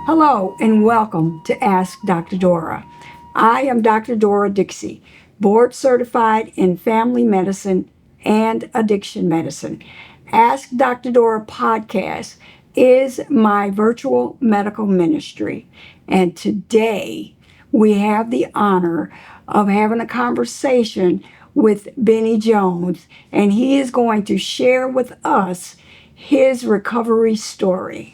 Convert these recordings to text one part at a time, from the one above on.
Hello and welcome to Ask Dr. Dora. I am Dr. Dora Dixie, board certified in family medicine and addiction medicine. Ask Dr. Dora podcast is my virtual medical ministry. And today we have the honor of having a conversation with Benny Jones, and he is going to share with us his recovery story.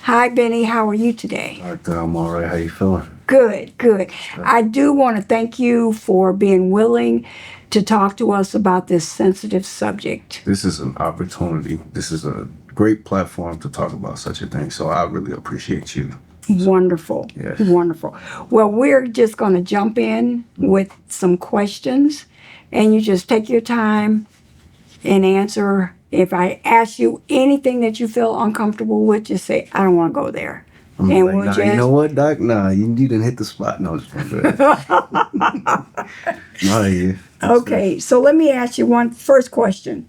Hi, Benny. How are you today? Doctor, I'm all right. How you feeling? Good, good. I do want to thank you for being willing to talk to us about this sensitive subject. This is an opportunity. This is a great platform to talk about such a thing. So I really appreciate you. Wonderful. Yes. Wonderful. Well, we're just going to jump in with some questions, and you just take your time and answer. If I ask you anything that you feel uncomfortable with, just say, I don't want to go there. I'm And like, we'll nah, just... you know what, Doc? Nah, you didn't hit the spot. No, just nah, yeah. Okay, so let me ask you one first question.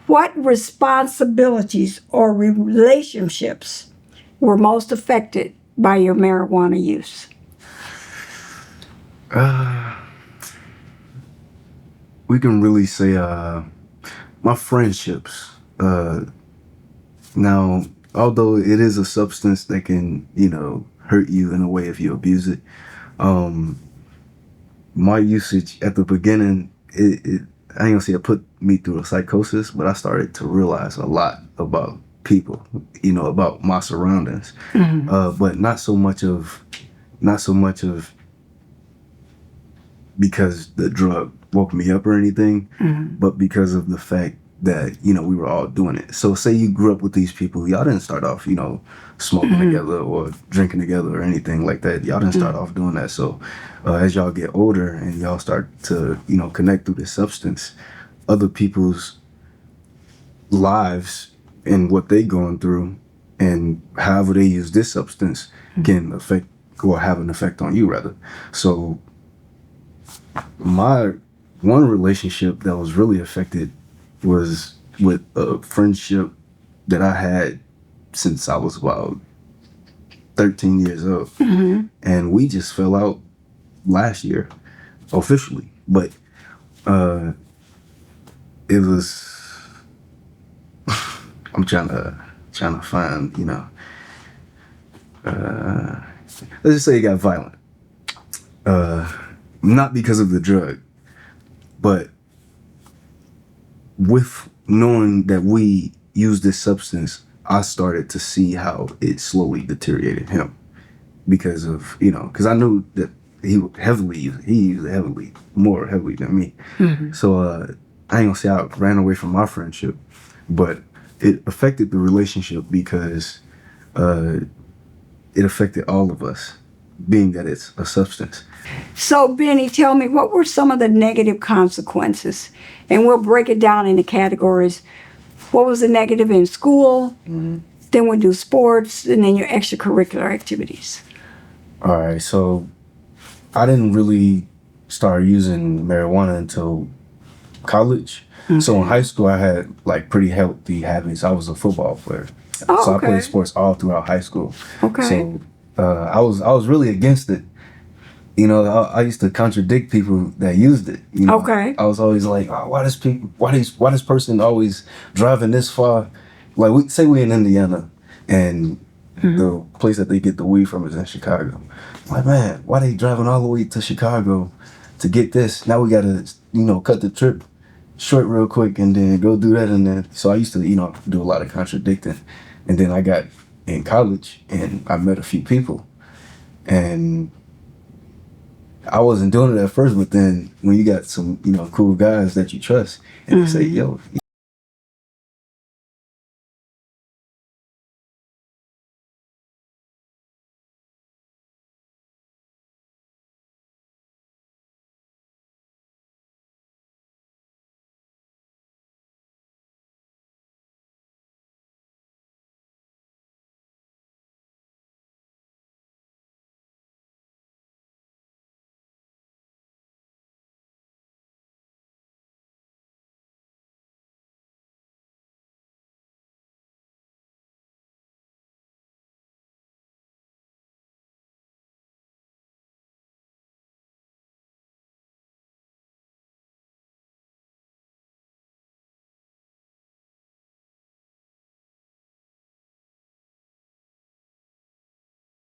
What responsibilities or relationships were most affected by your marijuana use? We can really say my friendships. Now, although it is a substance that can, hurt you in a way if you abuse it, my usage at the beginning, I ain't gonna say it put me through a psychosis, but I started to realize a lot about people, about my surroundings, but not so much of because the drug woke me up or anything, but because of the fact that, we were all doing it. So say you grew up with these people, y'all didn't start off, smoking together or drinking together or anything like that. Y'all didn't start off doing that. So as y'all get older and y'all start to, connect through this substance, other people's lives and what they going through and however they use this substance can affect or have an effect on you rather. So my one relationship that was really affected was with a friendship that I had since I was about 13 years old. And we just fell out last year officially, but it was I'm trying to find, let's just say it got violent, not because of the drug, but with knowing that we use this substance, I started to see how it slowly deteriorated him because of, because I knew that he used it heavily, more heavily than me. So I ain't gonna say I ran away from my friendship, but it affected the relationship because it affected all of us, being that it's a substance. So, Benny, tell me, what were some of the negative consequences? And we'll break it down into categories. What was the negative in school? Then we'll do sports, and then your extracurricular activities. All right, so I didn't really start using marijuana until college. So in high school, I had like pretty healthy habits. I was a football player, so I played sports all throughout high school. So I was really against it. I used to contradict people that used it. I was always like, oh, why this person always driving this far? Like we in Indiana, and the place that they get the weed from is in Chicago. I'm like, man, why they driving all the way to Chicago to get this? Now we gotta, cut the trip short real quick and then go do that. And then, so I used to, do a lot of contradicting. And then I got in college and I met a few people, and I wasn't doing it at first, but then when you got some, cool guys that you trust and they say, yo,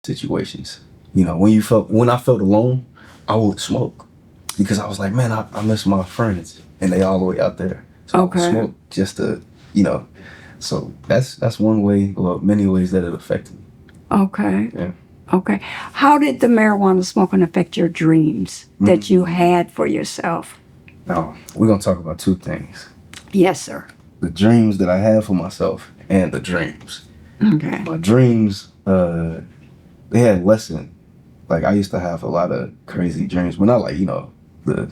situations. You know, when I felt alone, I would smoke because I was like, man, I miss my friends and they all the way out there. So I would Okay. smoke just to, you know. So that's one way, well, many ways that it affected me. Okay. Yeah. Okay. How did the marijuana smoking affect your dreams that you had for yourself? Now we're gonna talk about two things: Yes, sir. the dreams that I had for myself and the dreams. Okay. My dreams, they had lesson. Like I used to have a lot of crazy dreams, but not like the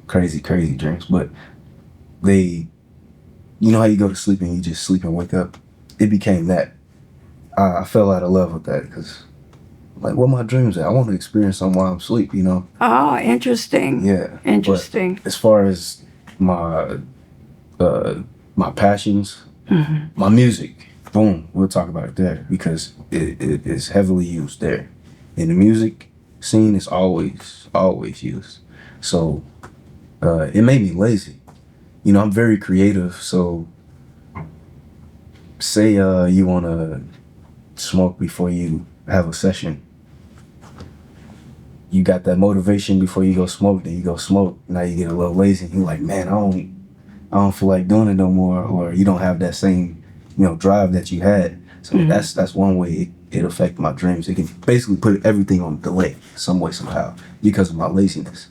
crazy dreams, but they, you know how you go to sleep and you just sleep and wake up. It became that. I fell out of love with that because, like, what my dreams at? I want to experience something while I'm asleep. Oh, interesting. Yeah. Interesting. But as far as my passions, my music, boom, we'll talk about it there because it is heavily used there. In the music scene, it's always used. So it made me lazy. I'm very creative. So say you want to smoke before you have a session. You got that motivation before you go smoke, then you go smoke. Now you get a little lazy and you're like, man, I don't feel like doing it no more, or you don't have that same, drive that you had. So that's one way it affected my dreams. It can basically put everything on delay some way, somehow, because of my laziness.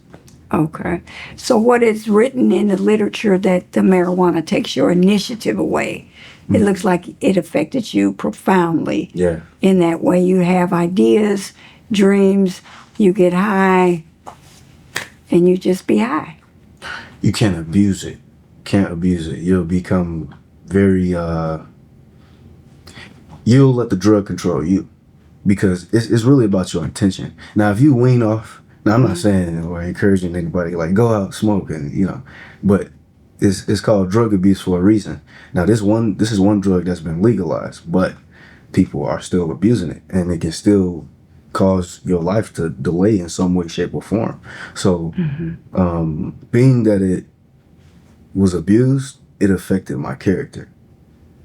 Okay. So what is written in the literature that the marijuana takes your initiative away? It looks like it affected you profoundly. Yeah. In that way, you have ideas, dreams, you get high, and you just be high. You can't abuse it. You'll become very, you'll let the drug control you because it's really about your intention. Now, if you wean off, now I'm not saying or encouraging anybody like go out smoke and but it's called drug abuse for a reason. Now, this is one drug that's been legalized, but people are still abusing it, and it can still cause your life to delay in some way, shape, or form. So, being that it was abused, it affected my character.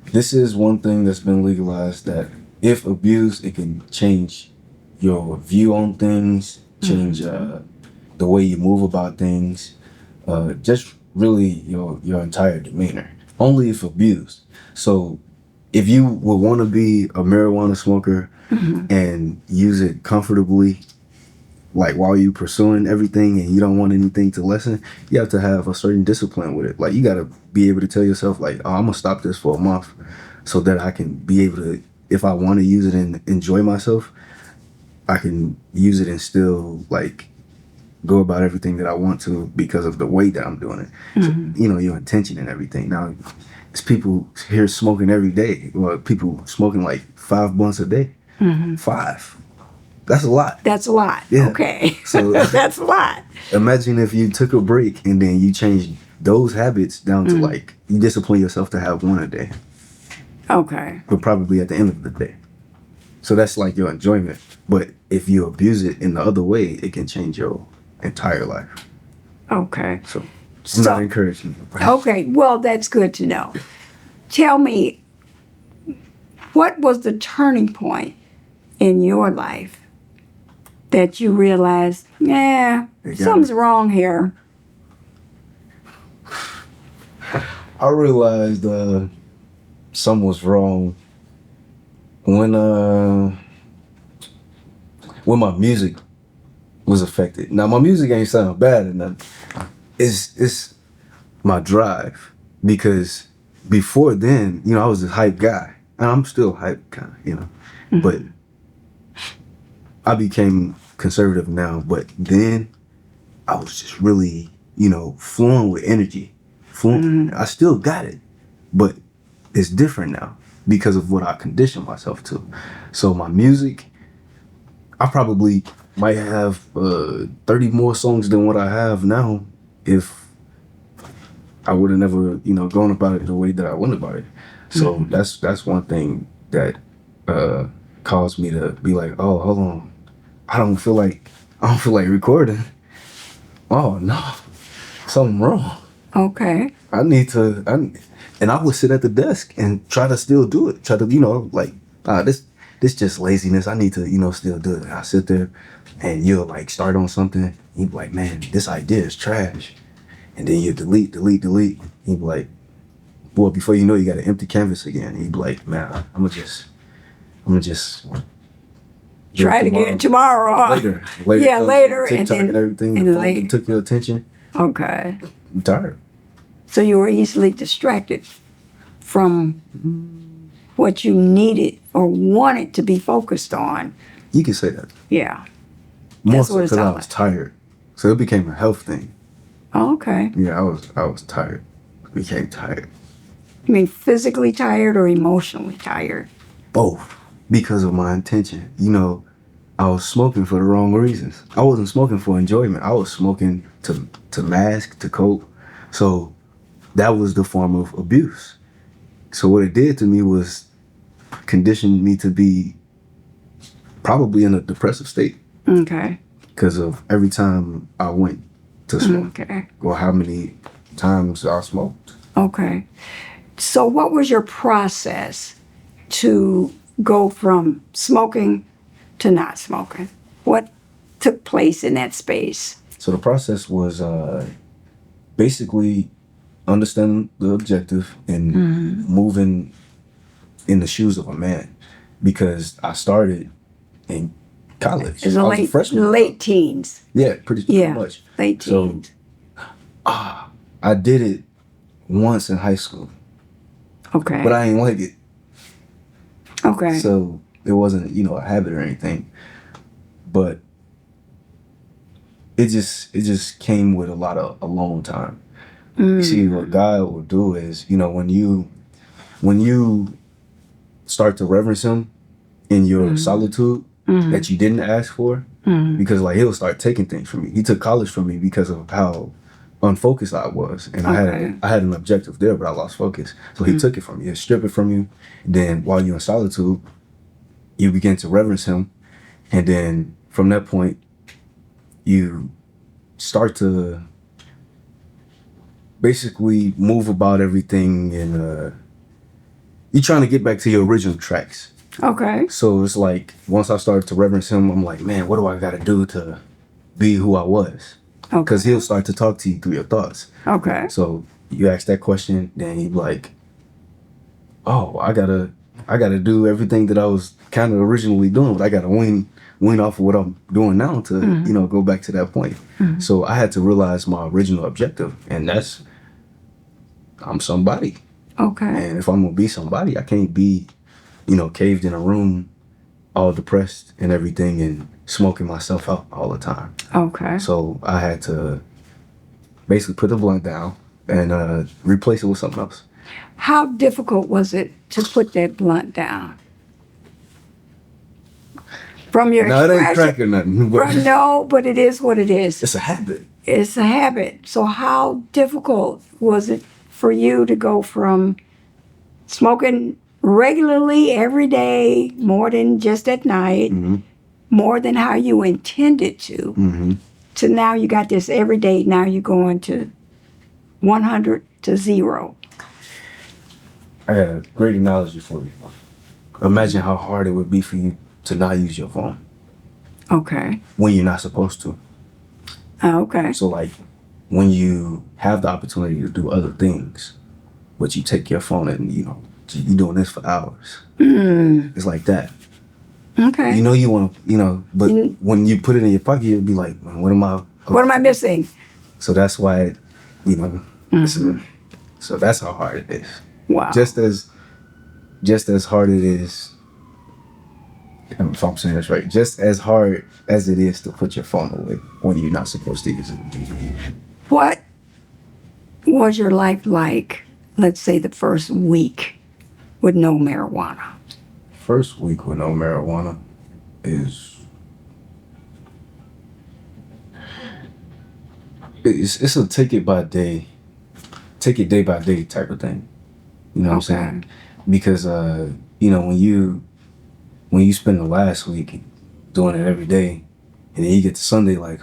This is one thing that's been legalized that if abused, it can change your view on things, change the way you move about things, just really your entire demeanor. Only if abused. So if you would want to be a marijuana smoker and use it comfortably, like while you pursuing everything and you don't want anything to lessen, you have to have a certain discipline with it. Like you got to be able to tell yourself like, oh, I'm gonna stop this for a month so that I can be able to, if I want to use it and enjoy myself, I can use it and still like go about everything that I want to because of the way that I'm doing it. So, your intention and everything. Now, it's people here smoking every day. Well, people smoking like 5 blunts a day. 5. That's a lot. That's a lot. Yeah. Okay. So that's a lot. Imagine if you took a break and then you changed those habits down to like you discipline yourself to have one a day. Okay. But probably at the end of the day. So that's like your enjoyment. But if you abuse it in the other way, it can change your entire life. Okay. So I'm not encouraging you. Okay. Well, that's good to know. Tell me, what was the turning point in your life that you realized, something's wrong here? I realized something was wrong when my music was affected. Now my music ain't sound bad or nothing. It's my drive, because before then, I was this hype guy, and I'm still hype kind of, but I became conservative now. But then I was just really, flowing with energy. I still got it, but it's different now because of what I conditioned myself to. So my music, I probably might have 30 more songs than what I have now if I would have never, gone about it the way that I went about it. So that's one thing that caused me to be like, oh, hold on, I don't feel like recording. Oh no, something wrong. Okay. And I would sit at the desk and try to still do it. Try to, this this just laziness. I need to, still do it. And I sit there and you'll like start on something. You be like, man, this idea is trash. And then you delete. You be like, boy, before you know, you got an empty canvas again. And you be like, man, I'm gonna just Try to get it tomorrow. Huh? Later. Yeah, later. TikTok and everything. And The phone later. took your attention. Okay. I'm tired. So you were easily distracted from what you needed or wanted to be focused on. You can say that. Yeah. More That's so what it because I sounds was tired. So it became a health thing. Oh, okay. Yeah, I was tired. Became tired. You mean physically tired or emotionally tired? Both. Because of my intention. I was smoking for the wrong reasons. I wasn't smoking for enjoyment. I was smoking to mask, to cope. So that was the form of abuse. So what it did to me was conditioned me to be probably in a depressive state. Okay. Because of every time I went to smoke. Okay. Or how many times I smoked. Okay. So what was your process to go from smoking to not smoking? What took place in that space? So the process was basically understanding the objective and moving in the shoes of a man, because I started in college. As I was a freshman. late teens. Yeah, pretty much. Late teens. So I did it once in high school, Okay. but I ain't like it. Okay. So it wasn't, a habit or anything. But it just came with a lot of alone time. You see, what God will do is, when you start to reverence him in your solitude that you didn't ask for, because like he'll start taking things from me. He took college from me because of how unfocused I was, and I had an objective there, but I lost focus. So he took it from you, he'll strip it from you. Then while you're in solitude, you begin to reverence him, and then from that point, you start to basically move about everything, and you're trying to get back to your original tracks. Okay. So it's like once I started to reverence him, I'm like, man, what do I got to do to be who I was? Okay. Because he'll start to talk to you through your thoughts. Okay. So you ask that question, then he'd be like, oh, I gotta do everything that I was kind of originally doing, but I gotta wean off of what I'm doing now to go back to that point. So I had to realize my original objective, and that's I'm somebody. Okay. And if I'm gonna be somebody, I can't be, caved in a room, all depressed and everything, and smoking myself out all the time. Okay. So I had to basically put the blunt down and replace it with something else. How difficult was it to put that blunt down? From your No, it ain't expression- crack or nothing. But No, but it is what it is. it's a habit. It's a habit. So how difficult was it for you to go from smoking regularly every day, more than just at night, more than how you intended to now you got this every day, now you're going to 100 to 0? I got a great analogy for you. Imagine how hard it would be for you to not use your phone Okay. when you're not supposed to. Okay. So like when you have the opportunity to do other things, but you take your phone and you're doing this for hours. It's like that. Okay. You want to, but when you put it in your pocket, you'll be like, man, what am I missing? So that's why, so that's how hard it is. Wow. Just as hard it is, if I'm saying this right, just as hard as it is to put your phone away when you're not supposed to use it. What was your life like, let's say the first week with no marijuana? First week with no marijuana it's a take it day by day type of thing. You know what I'm saying? Because when you spend the last week doing it every day, and then you get to Sunday like,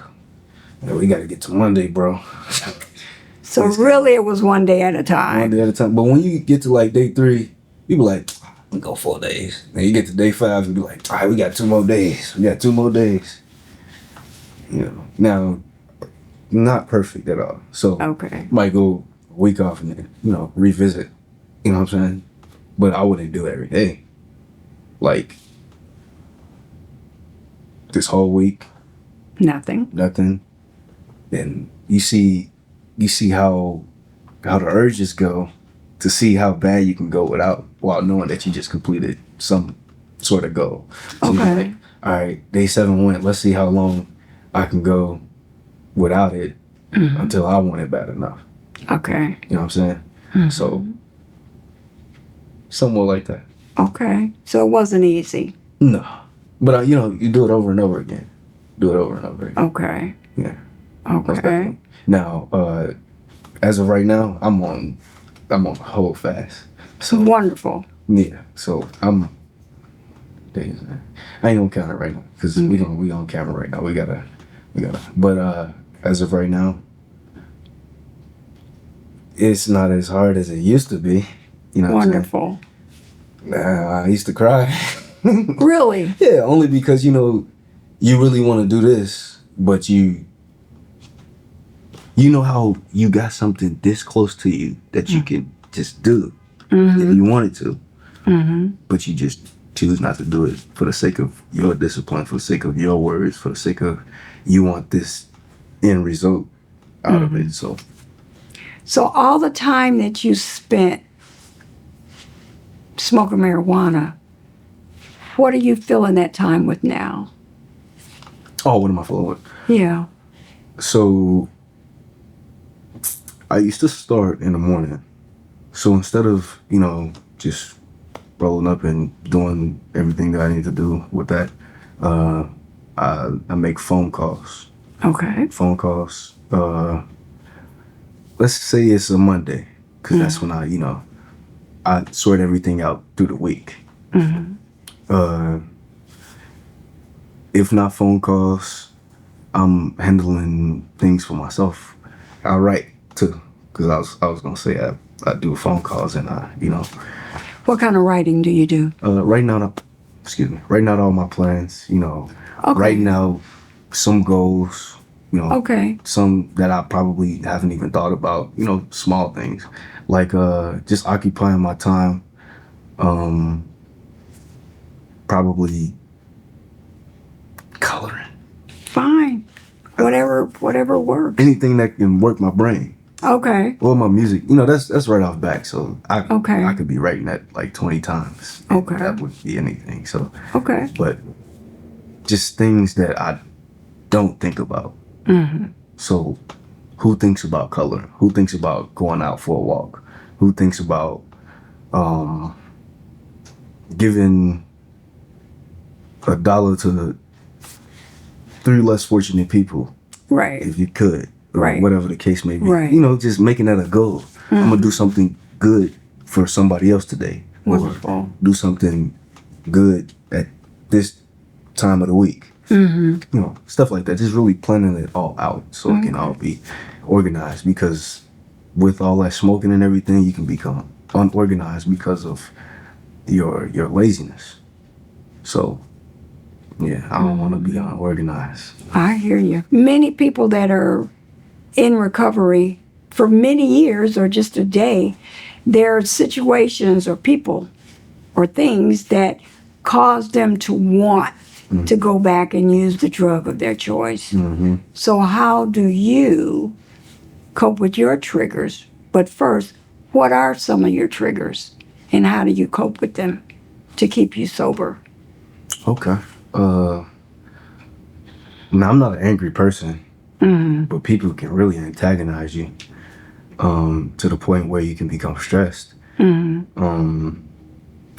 we got to get to Monday, bro. So really, it was one day at a time. One day at a time. But when you get to like day 3, you be like, We go 4 days. Then you get to day 5, we be like, all right, we got 2 more days. We got 2 more days. You know, now, not perfect at all. So, Okay. might go a week off and then, you know, revisit. You know what I'm saying? But I wouldn't do it every day. Like, this whole week, Nothing. nothing. Then you see how the urges go, to see how bad you can go without, while knowing that you just completed some sort of goal. So you're Okay. like, all right, day 7 went. Let's see how long I can go without it until I want it bad enough. Okay. You know what I'm saying? So, somewhat like that. Okay. So it wasn't easy. No. But, you know, you do it over and over again. Do it over and over again. Okay. Yeah. Most Okay. definitely. Now, as of right now, I'm on a whole fast. So, Wonderful. yeah. So, I ain't gonna count it right now, because we on camera right now. We gotta. But, as of right now, it's not as hard as it used to be. You know what I'm saying? Wonderful. I used to cry. Really? Yeah, only because, you know, you really want to do this, but you know how you got something this close to you that you can just do if you wanted to, but you just choose not to do it for the sake of your discipline, for the sake of your words, for the sake of you want this end result out of it. So all the time that you spent smoking marijuana, what are you filling that time with now? Oh, what am I feeling with? Yeah. So I used to start in the morning. So instead of, you know, just rolling up and doing everything that I need to do with that, I make phone calls. Okay. Phone calls. Let's say it's a Monday, because that's when I sort everything out through the week. If not phone calls, I'm handling things for myself. I write too, because I was gonna say I do phone calls, and What kind of writing do you do? writing out all my plans. Okay. Writing out some goals. Okay. Some that I probably haven't even thought about. Small things like just occupying my time. Probably coloring. Fine. Whatever works. Anything that can work my brain. Okay. Or my music. That's right off back. So I could be writing that like 20 times. Okay. That would be anything. So Okay. but just things that I don't think about. So who thinks about color? Who thinks about going out for a walk? Who thinks about giving $1 to 3 less fortunate people? Right. If you could. Or Right. whatever the case may be. Right. Just making that a goal. I'm going to do something good for somebody else today. Wonderful. Or do something good at this time of the week. Stuff like that. Just really planning it all out so it can all be organized, because with all that smoking and everything, you can become unorganized because of your laziness. So, yeah, I don't want to be unorganized. I hear you. Many people that are in recovery for many years or just a day, there are situations or people or things that cause them to want to go back and use the drug of their choice. So how do you cope with your triggers? But first, what are some of your triggers, and how do you cope with them to keep you sober? Okay. Now, I'm not an angry person, but people can really antagonize you to the point where you can become stressed.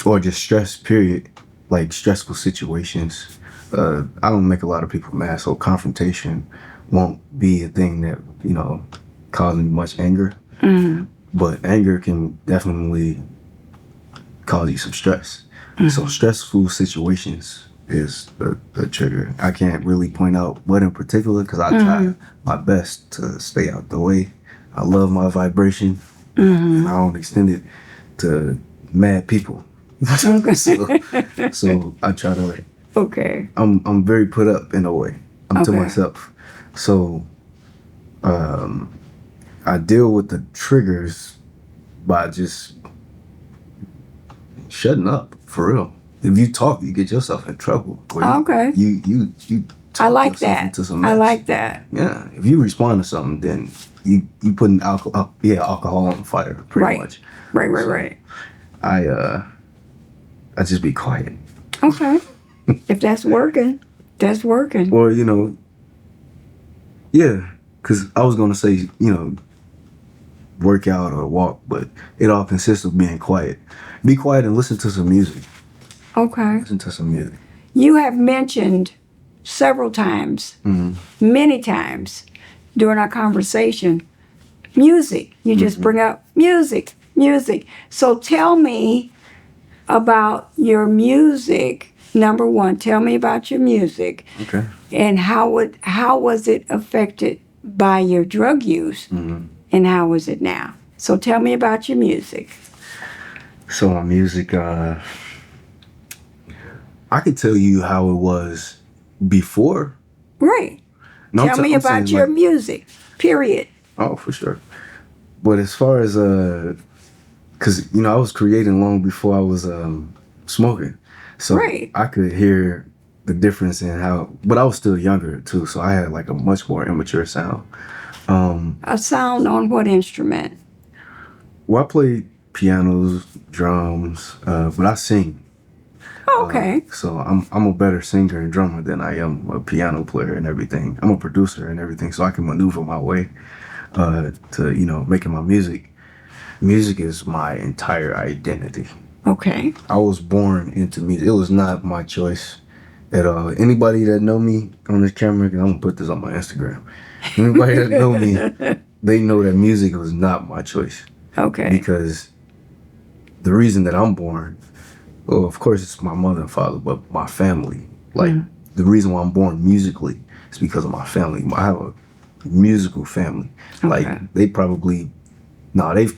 Or just stressed, period. Like stressful situations. I don't make a lot of people mad, so confrontation won't be a thing that, causes me much anger. But anger can definitely cause you some stress. So stressful situations is a trigger. I can't really point out what in particular, because I try my best to stay out the way. I love my vibration, and I don't extend it to mad people. Okay. so I try to. Okay. I'm very put up in a way. I'm to Okay. myself. So I deal with the triggers by just shutting up for real. If you talk, you get yourself in trouble. Or Okay. You I talk like yourself that. into some I mess. like that. Yeah. If you respond to something, then you putting alcohol on the fire pretty Right. much. Right. So Right. I just be quiet. Okay. If that's working, that's working. Or yeah, because I was gonna say work out or walk, but it all consists of being quiet. Be quiet and listen to some music. Okay. Listen to some music. You have mentioned several times, many times during our conversation, music. You just bring up music, music. So tell me about your music. Number one, tell me about your music Okay. and how was it affected by your drug use, and how is it now? So tell me about your music. So my music, I could tell you how it was before. Right. No, Tell me I'm about saying, your like, music. Period. oh, for sure. But as far as because I was creating long before I was smoking, so Right. I could hear the difference in how. But I was still younger too, so I had like a much more immature sound. A sound on what instrument? Well, I play pianos, drums, but I sing. Okay. So I'm a better singer and drummer than I am a piano player and everything. I'm a producer and everything, so I can maneuver my way to making my music. Music is my entire identity. Okay. I was born into music. It was not my choice at all. Anybody that know me on this camera, 'cause I'm gonna put this on my Instagram. Anybody that know me, they know that music was not my choice. Okay. Because the reason that I'm born, well, of course it's my mother and father, but my family. Like the reason why I'm born musically is because of my family. I have a musical family. Okay. Like they've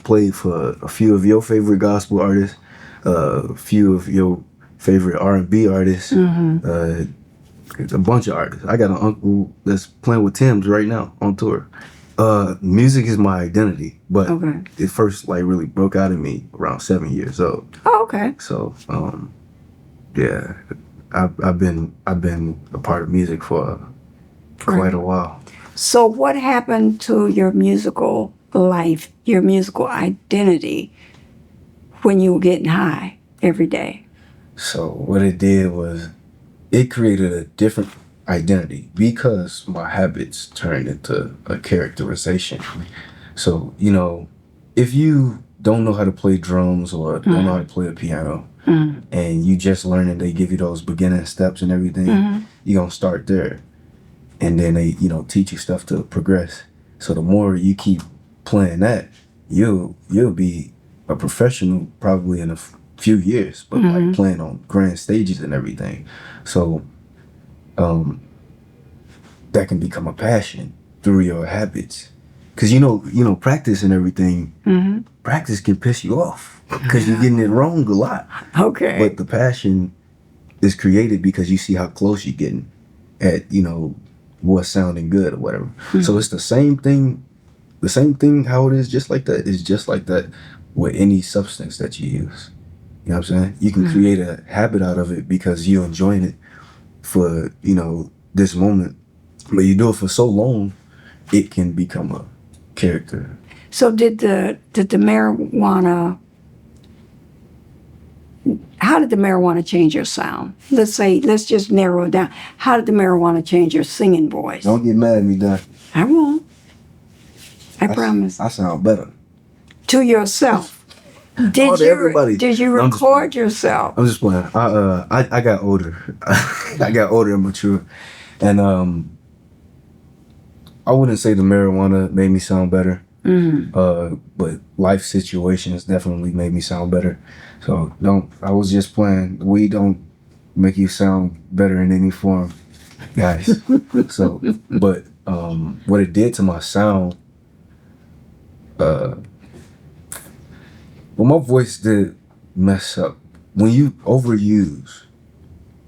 played for a few of your favorite gospel artists, a few of your favorite R&B artists, a bunch of artists. I got an uncle that's playing with Tim's right now on tour. Music is my identity, but Okay. it first really broke out of me around 7 years old. Oh, okay. So yeah, I've been a part of music for quite a while. So what happened to your musical life, your musical identity, when you were getting high every day? So what it did was it created a different identity because my habits turned into a characterization. So, if you don't know how to play drums or don't know how to play a piano and you just learning, they give you those beginning steps and everything, you're going to start there. And then they, teach you stuff to progress. So the more you keep playing that, you'll be a professional probably in a few years, but like playing on grand stages and everything. So that can become a passion through your habits. Cause practice and everything, practice can piss you off because you're getting it wrong a lot. Okay. But the passion is created because you see how close you're getting at, what's sounding good or whatever. So it's the same thing how it is just like that. It's just like that with any substance that you use. You know what I'm saying? You can create a habit out of it because you're enjoying it for, this moment. But you do it for so long, it can become a character. So did the marijuana, how did the marijuana change your sound? Let's just narrow it down. How did the marijuana change your singing voice? Don't get mad at me, Doc. I won't. I promise. I sound better. To yourself. To everybody. Did you record yourself? I'm just playing. I got older. I got older and mature. And I wouldn't say the marijuana made me sound better. But life situations definitely made me sound better. So I was just playing. Weed don't make you sound better in any form, guys. So, but what it did to my sound, well, my voice did mess up when you overuse,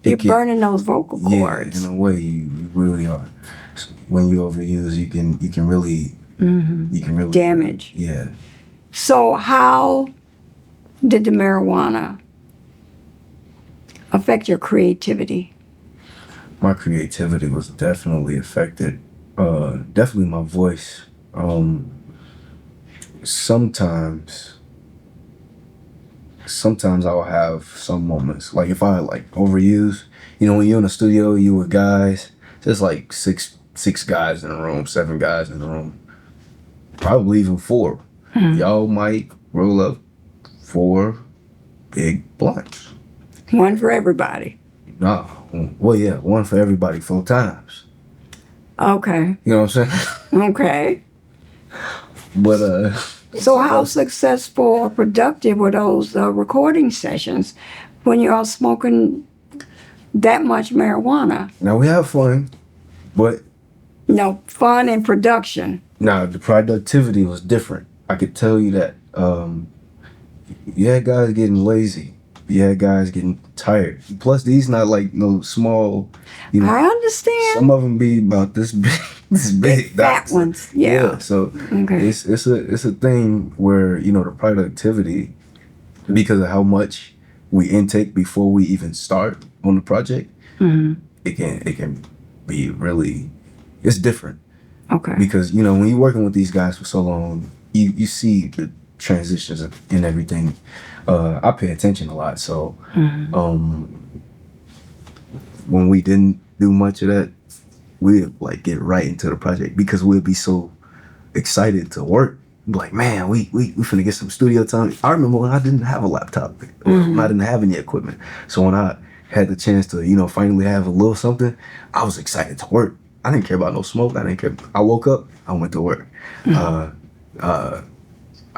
You're burning those vocal cords. In a way, you really are. When you overuse, you can really Damage. Yeah. So how did the marijuana affect your creativity? My creativity was definitely affected. Definitely my voice. Sometimes I'll have some moments like if I like overuse. When you're in the studio, you with guys. There's like six guys in a room, 7 guys in a room, probably even 4. Y'all might roll up 4 big blunts. One for everybody. No, well, yeah, one for everybody 4 times. Okay. You know what I'm saying? Okay. But So how successful or productive were those recording sessions when you're all smoking that much marijuana? now we have fun, but No, fun and production. now the productivity was different. I could tell you that. You had guys getting lazy. You had guys getting tired. Plus, these not like no small. I understand. Some of them be about this big, this big. Fat ones. Yeah. So Okay. it's a thing where the productivity, because of how much we intake before we even start on the project, it can be really, it's different. Okay. Because when you're working with these guys for so long, you see the transitions and everything. I pay attention a lot, so when we didn't do much of that, we'd like get right into the project because we'd be so excited to work. Like, man, we finna get some studio time. I remember when I didn't have a laptop, when I didn't have any equipment. So when I had the chance to finally have a little something, I was excited to work. I didn't care about no smoke. I didn't care. I woke up, I went to work.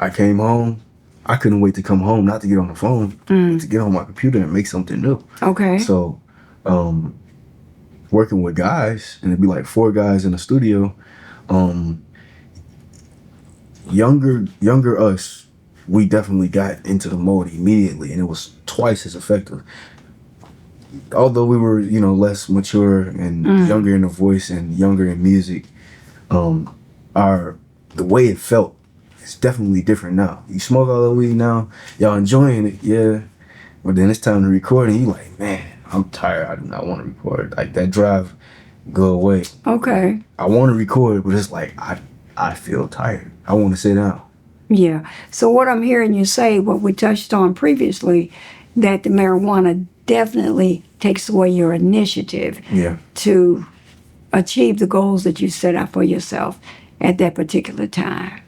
I came home. I couldn't wait to come home, not to get on the phone, but to get on my computer and make something new. Okay. So, working with guys, and it'd be like 4 guys in the studio. Younger us, we definitely got into the mode immediately, and it was twice as effective. Although we were, less mature and younger in the voice and younger in music, the way it felt is definitely different now. You smoke all the weed now, y'all enjoying it, yeah. But then it's time to record, and you like, man, I'm tired. I do not want to record. Like that drive, go away. Okay. I want to record, but it's like I feel tired. I want to sit down. Yeah. So what I'm hearing you say, what we touched on previously, that the marijuana definitely takes away your initiative to achieve the goals that you set out for yourself at that particular time.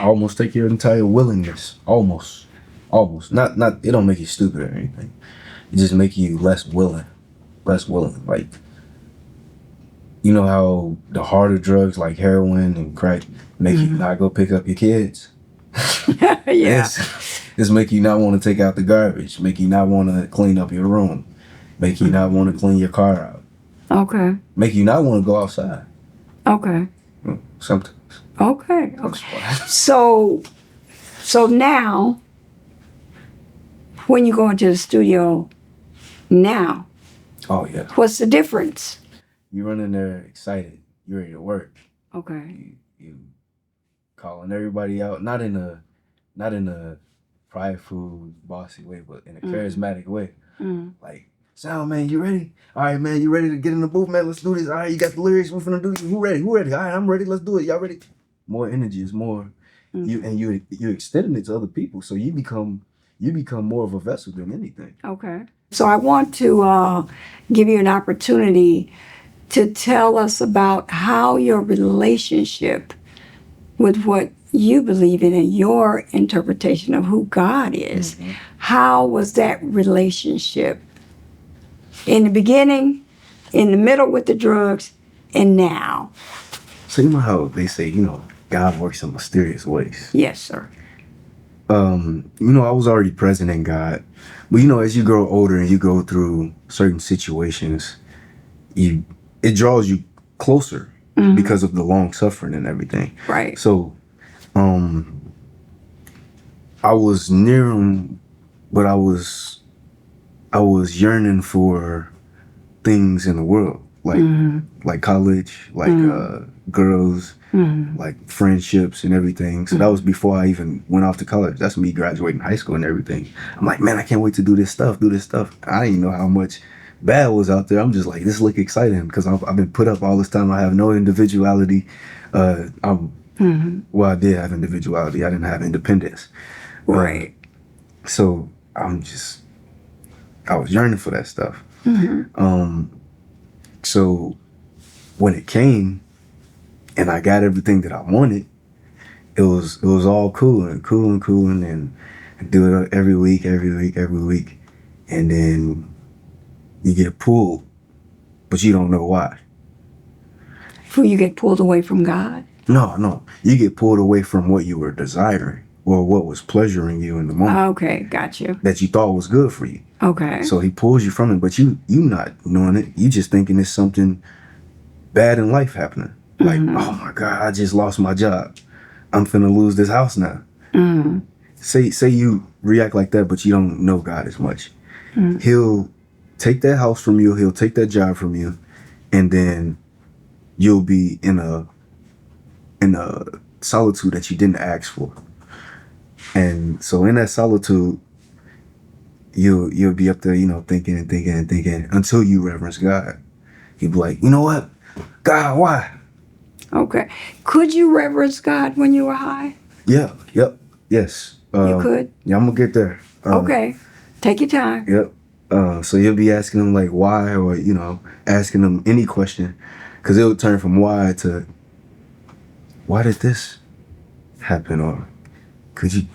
Almost take your entire willingness. Almost. Not. It don't make you stupid or anything. It just make you less willing. Like, you know how the harder drugs like heroin and crack make you not go pick up your kids? Yeah. It's make you not want to take out the garbage, make you not want to clean up your room, make you not want to clean your car out. Okay. Make you not want to go outside. Okay. Sometimes. Okay. So now, when you go into the studio now, oh yeah, what's the difference? You run in there excited, you ready to work. Okay. You calling everybody out, not in a prideful, bossy way, but in a charismatic way. Like, sound man, you ready? All right, man, you ready to get in the booth, man? Let's do this. All right, you got the lyrics. We're finna do this. Who ready? All right, I'm ready. Let's do it. Y'all ready? More energy is more. You extending it to other people, so you become more of a vessel than anything. Okay. So I want to give you an opportunity to tell us about how your relationship with what you believe in and your interpretation of who God is. How was that relationship in the beginning, in the middle with the drugs, and now? So you know how they say, God works in mysterious ways. Yes, sir. I was already present in God. But as you grow older and you go through certain situations, it draws you closer because of the long suffering and everything. Right. So I was near him, but I was I was yearning for things in the world, like college, like girls, like friendships and everything. So that was before I even went off to college. That's me graduating high school and everything. I'm like, man, I can't wait to do this stuff. I didn't know how much bad was out there. I'm just like, this look exciting because I've been put up all this time. I have no individuality. Well, I did have individuality. I didn't have independence. Right. So I was yearning for that stuff. So when it came and I got everything that I wanted, it was all cool and I do it every week. And then you get pulled, but you don't know why. So you get pulled away from God? No. You get pulled away from what you were desiring or what was pleasuring you in the moment. Okay, got you. That you thought was good for you. Okay. So he pulls you from it, but you not knowing it. You just thinking it's something bad in life happening. Like, oh my God, I just lost my job. I'm finna lose this house now. Say you react like that, but you don't know God as much. He'll take that house from you. He'll take that job from you, and then you'll be in a solitude that you didn't ask for. And so in that solitude, you'll be up there, thinking until you reverence God. You'll be like, you know what? God, why? Okay. Could you reverence God when you were high? Yeah. Yep. Yes. You could? Yeah, I'm gonna get there. Okay. Take your time. Yep. So you'll be asking them like why, or asking them any question, because it'll turn from why to why did this happen, or could you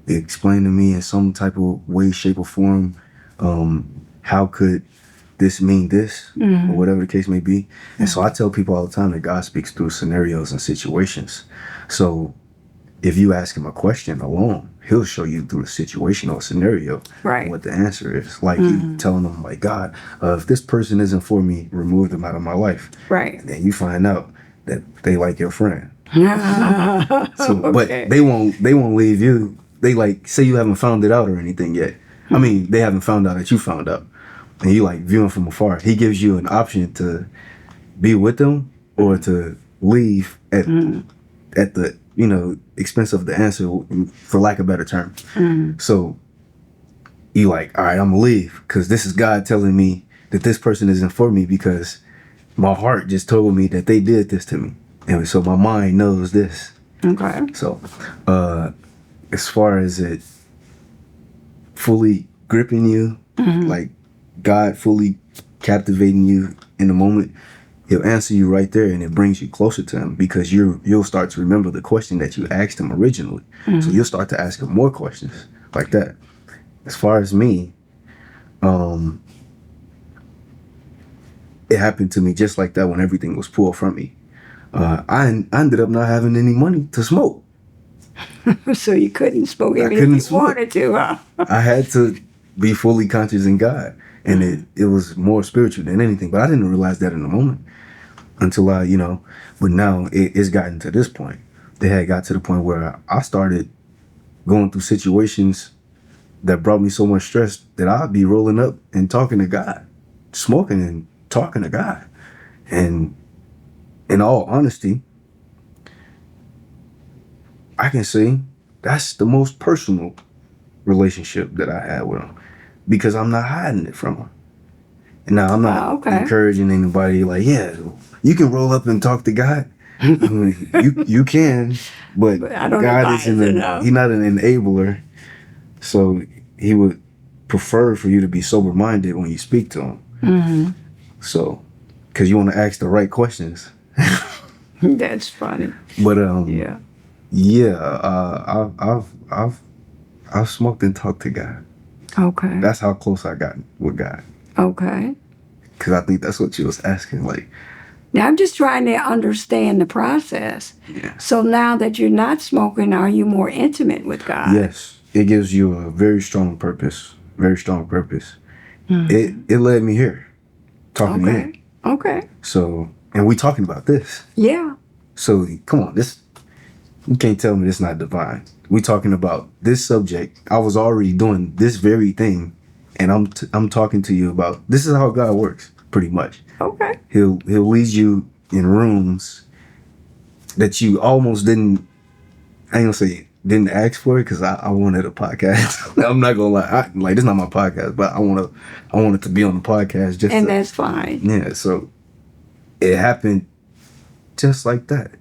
explain to me in some type of way, shape, or form, how could this mean this, or whatever the case may be. And so I tell people all the time that God speaks through scenarios and situations. So if you ask him a question alone, he'll show you through a situation or a scenario what the answer is. Like you telling them, like, God, if this person isn't for me, remove them out of my life. Right. And then you find out that they like your friend. So, but they won't leave you. They like say you haven't found it out or anything yet. I mean, they haven't found out that you found out. And you like viewing from afar. He gives you an option to be with them or to leave at the expense of the answer, for lack of a better term. So you like, all right, I'm gonna leave because this is God telling me that this person isn't for me because my heart just told me that they did this to me, and so my mind knows this. Okay. So as far as it fully gripping you, like God fully captivating you in the moment, he'll answer you right there, and it brings you closer to him because you'll start to remember the question that you asked him originally. So you'll start to ask him more questions like that. As far as me, it happened to me just like that when everything was pulled from me. I ended up not having any money to smoke. So you couldn't smoke even if you wanted to, huh? I had to be fully conscious in God. And it was more spiritual than anything. But I didn't realize that in the moment until but now it's gotten to this point. They had got to the point where I started going through situations that brought me so much stress that I'd be rolling up and talking to God, smoking and talking to God. And in all honesty, I can say that's the most personal relationship that I had with him. Because I'm not hiding it from her. And now I'm not encouraging anybody like, yeah, you can roll up and talk to God. I mean, you can, but God isn't he's not an enabler. So he would prefer for you to be sober minded when you speak to him. So, because you want to ask the right questions. That's funny. But I've smoked and talked to God. Okay. That's how close I got with God. Okay. Because I think that's what you was asking. Like, now I'm just trying to understand the process. Yeah. So now that you're not smoking, are you more intimate with God? Yes. It gives you a very strong purpose. Very strong purpose. It led me here. Talking to you. Okay. So, and we talking about this. Yeah. So, come on. You can't tell me this not divine. We talking about this subject. I was already doing this very thing and I'm talking to you about this is how God works, pretty much. Okay. He'll lead you in rooms that you almost didn't. I ain't gonna say didn't ask for it because I wanted a podcast. I'm not gonna lie, like this is not my podcast, but I wanted to be on the podcast just. And that's fine. Yeah, so it happened just like that,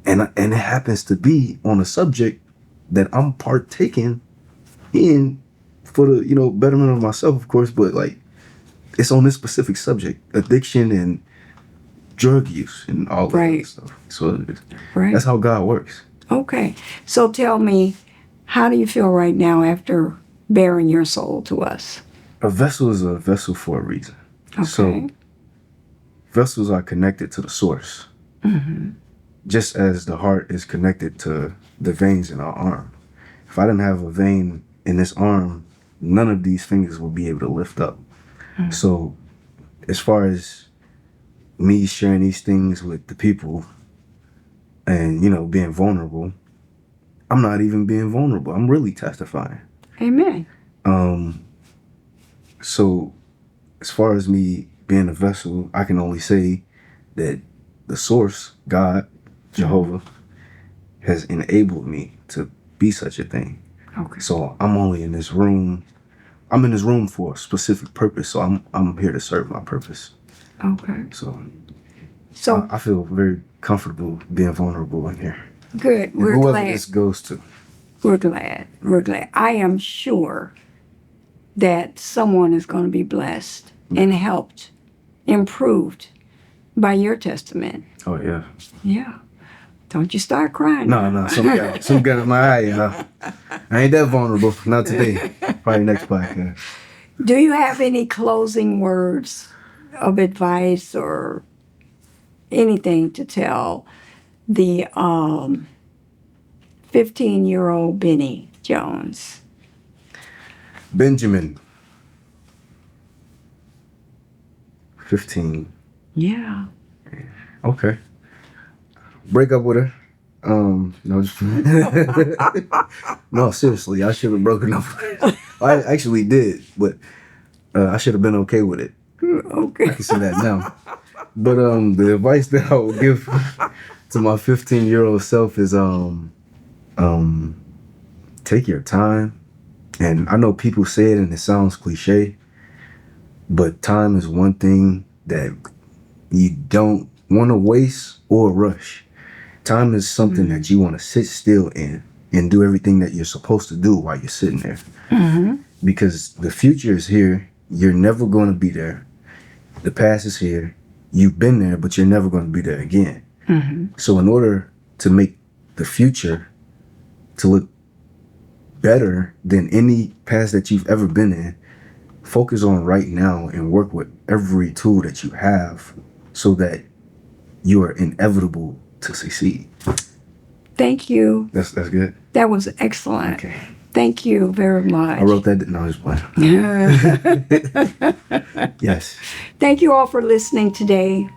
and it happens to be on a subject that I'm partaking in for the betterment of myself, of course, but like it's on this specific subject, addiction and drug use and all that Right. stuff. So Right. that's how God works. Okay. So tell me, how do you feel right now after bearing your soul to us? A vessel is a vessel for a reason. Okay. So vessels are connected to the source. Mm-hmm. Just as the heart is connected to the veins in our arm. If I didn't have a vein in this arm, none of these fingers will be able to lift up. Mm-hmm. So as far as me sharing these things with the people and, being vulnerable, I'm not even being vulnerable. I'm really testifying. Amen. So as far as me being a vessel, I can only say that the source, God, Jehovah, has enabled me to be such a thing. Okay. So I'm only in this room. I'm in this room for a specific purpose. So I'm here to serve my purpose. Okay. So I feel very comfortable being vulnerable in here. Good. We're whoever glad. this goes to. We're glad. We're glad. I am sure that someone is going to be blessed and helped, improved by your testament. Oh yeah. Yeah. Don't you start crying. No. Some got in my eye. I ain't that vulnerable. Not today. Probably next podcast. Do you have any closing words of advice or anything to tell the 15-year-old Benny Jones? Benjamin. 15. Yeah. Okay. Break up with her. No, just no, seriously, I should have broken up with her. I actually did, but I should have been okay with it. Okay. I can see that now. But the advice that I would give to my 15-year-old self is take your time. And I know people say it and it sounds cliche, but time is one thing that you don't want to waste or rush. Time is something that you want to sit still in and do everything that you're supposed to do while you're sitting there. Mm-hmm. Because the future is here. You're never going to be there. The past is here. You've been there, but you're never going to be there again. Mm-hmm. So in order to make the future to look better than any past that you've ever been in, focus on right now and work with every tool that you have so that you are inevitable to succeed. Thank you. That's good. That was excellent. Okay. Thank you very much. I wrote that. No, I was playing. Yes. Thank you all for listening today.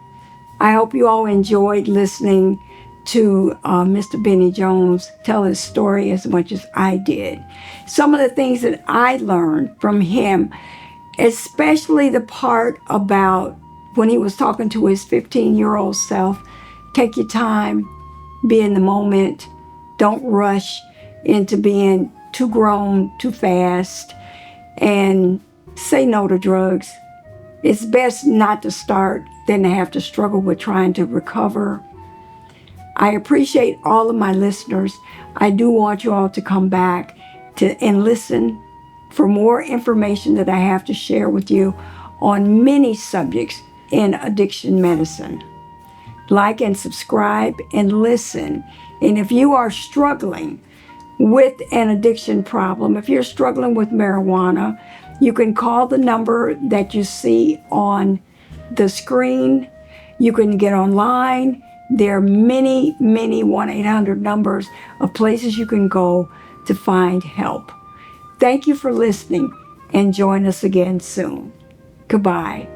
I hope you all enjoyed listening to Mr. Benny Jones tell his story as much as I did. Some of the things that I learned from him, especially the part about when he was talking to his 15-year-old self, take your time, be in the moment, don't rush into being too grown too fast, and say no to drugs. It's best not to start than to have to struggle with trying to recover. I appreciate all of my listeners. I do want you all to come back and listen for more information that I have to share with you on many subjects in addiction medicine. Like and subscribe and listen. And if you are struggling with an addiction problem, if you're struggling with marijuana, you can call the number that you see on the screen. You can get online. There are many, many 1-800 numbers of places you can go to find help. Thank you for listening and join us again soon. Goodbye.